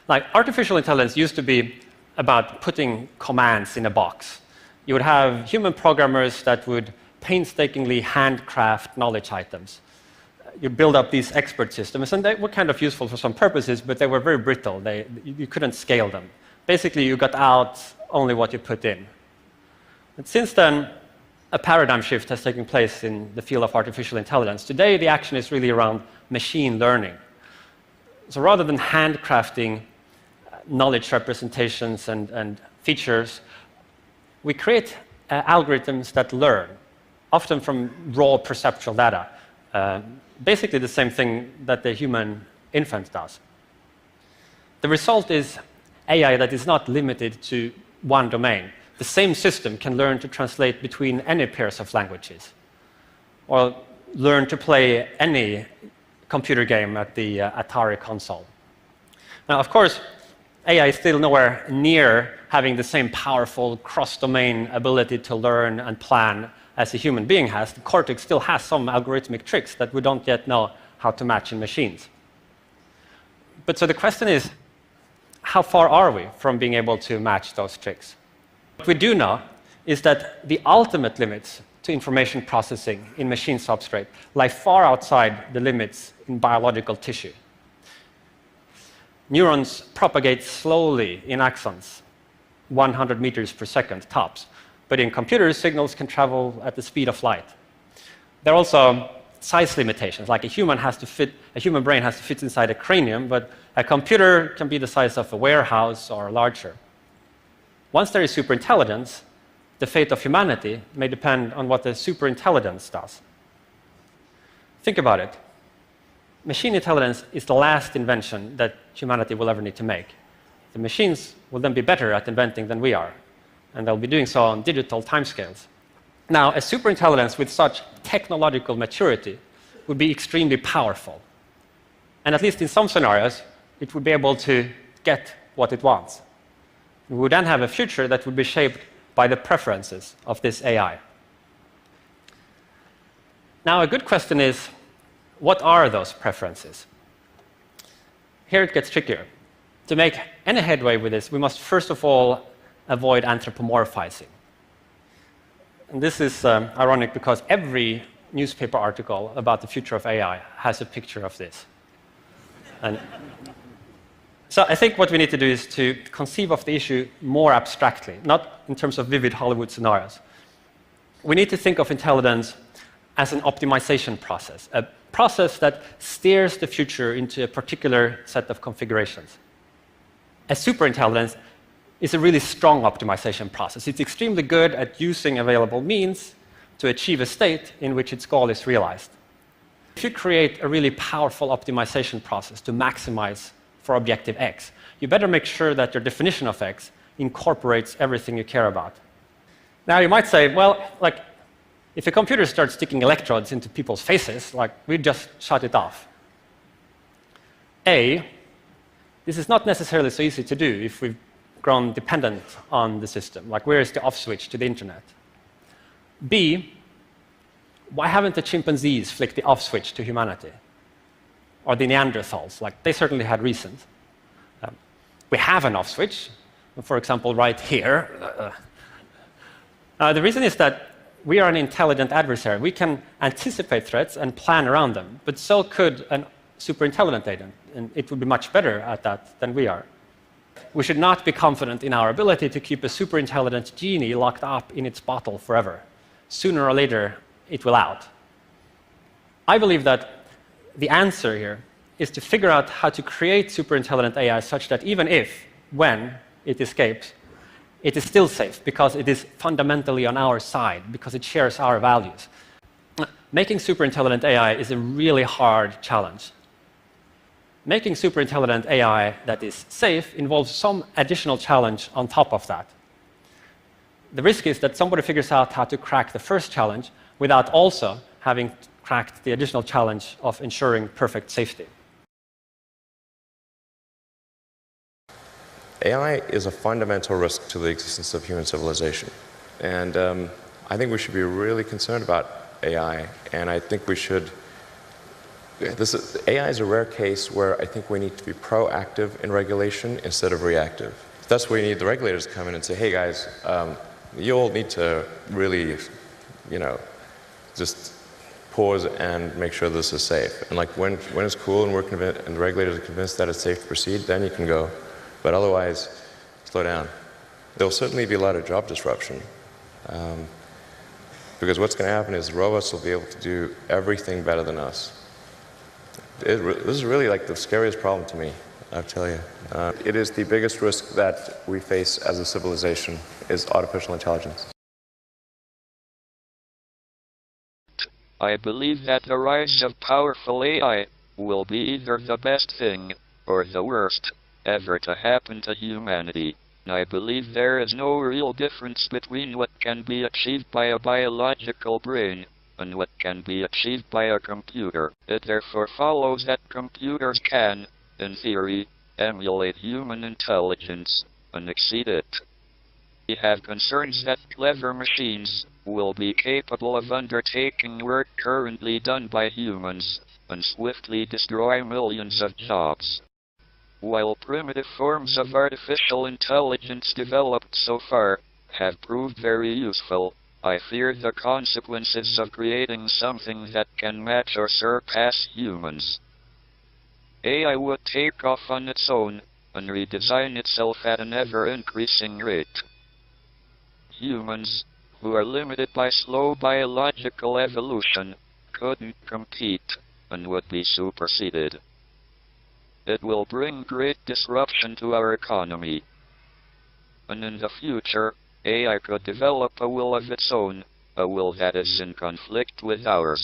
Like, artificial intelligence used to be about putting commands in a box. You would have human programmers that would painstakingly handcraft knowledge items. You build up these expert systems, and they were kind of useful for some purposes, but they were very brittle. You couldn't scale them. Basically, you got out only what you put in. And since then, a paradigm shift has taken place in the field of artificial intelligence. Today, the action is really around machine learning. So rather than handcrafting knowledge representations and features, we create algorithms that learn, often from raw perceptual data. Basically the same thing that the human infant does. The result is AI that is not limited to one domain. The same system can learn to translate between any pairs of languages, or learn to play any computer game at the Atari console. Now, of course, AI is still nowhere near having the same powerful cross-domain ability to learn and plan as a human being has. The cortex still has some algorithmic tricks that we don't yet know how to match in machines. But so the question is, how far are we from being able to match those tricks? What we do know is that the ultimate limits to information processing in machine substrate lie far outside the limits in biological tissue. Neurons propagate slowly in axons, 100 meters per second tops. But in computers, signals can travel at the speed of light. There are also size limitations, like a human brain has to fit inside a cranium, but a computer can be the size of a warehouse or larger. Once there is superintelligence, the fate of humanity may depend on what the superintelligence does. Think about it. Machine intelligence is the last invention that humanity will ever need to make. The machines will then be better at inventing than we are, and they'll be doing so on digital timescales. Now, a superintelligence with such technological maturity would be extremely powerful. And at least in some scenarios, it would be able to get what it wants. We would then have a future that would be shaped by the preferences of this AI. Now, a good question is, what are those preferences? Here it gets trickier. To make any headway with this, we must first of all avoid anthropomorphizing. And this is ironic because every newspaper article about the future of AI has a picture of this. And so I think what we need to do is to conceive of the issue more abstractly, not in terms of vivid Hollywood scenarios. We need to think of intelligence as an optimization process, a process that steers the future into a particular set of configurations. A superintelligence is a really strong optimization process. It's extremely good at using available means to achieve a state in which its goal is realized. If you create a really powerful optimization process to maximize for objective X, you better make sure that your definition of X incorporates everything you care about. Now, you might say, well, like, if a computer starts sticking electrodes into people's faces, like, we just shut it off. A, this is not necessarily so easy to do if we've grown dependent on the system. Like, where is the off switch to the internet? B, why haven't the chimpanzees flicked the off switch to humanity? Or the Neanderthals? Like, they certainly had reasons. We have an off switch, for example, right here. The reason is that we are an intelligent adversary. We can anticipate threats and plan around them, but so could a superintelligent agent, and it would be much better at that than we are. We should not be confident in our ability to keep a superintelligent genie locked up in its bottle forever. Sooner or later, it will out. I believe that the answer here is to figure out how to create superintelligent AI such that even if, when it escapes, it is still safe because it is fundamentally on our side, because it shares our values. Making superintelligent AI is a really hard challenge. Making superintelligent AI that is safe involves some additional challenge on top of that. The risk is that somebody figures out how to crack the first challenge without also having cracked the additional challenge of ensuring perfect safety. AI is a fundamental risk to the existence of human civilization. And I think we should be really concerned about AI, and I think we should AI is a rare case where I think we need to be proactive in regulation instead of reactive. That's where you need the regulators to come in and say, hey guys, you all need to really, just pause and make sure this is safe. And like when it's cool and and the regulators are convinced that it's safe to proceed, then you can go. But otherwise, slow down. There'll certainly be a lot of job disruption. Because what's going to happen is robots will be able to do everything better than us. This is really like the scariest problem to me, I'll tell you. It is the biggest risk that we face as a civilization, is artificial intelligence. I believe that the rise of powerful AI will be either the best thing or the worst ever to happen to humanity. I believe there is no real difference between what can be achieved by a biological brain and what can be achieved by a computer. It therefore follows that computers can, in theory, emulate human intelligence and exceed it. We have concerns that clever machines will be capable of undertaking work currently done by humans and swiftly destroy millions of jobs. While primitive forms of artificial intelligence developed so far have proved very useful, I fear the consequences of creating something that can match or surpass humans. AI would take off on its own and redesign itself at an ever-increasing rate. Humans, who are limited by slow biological evolution, couldn't compete and would be superseded. It will bring great disruption to our economy. And in the future, AI could develop a will of its own, a will that is in conflict with ours.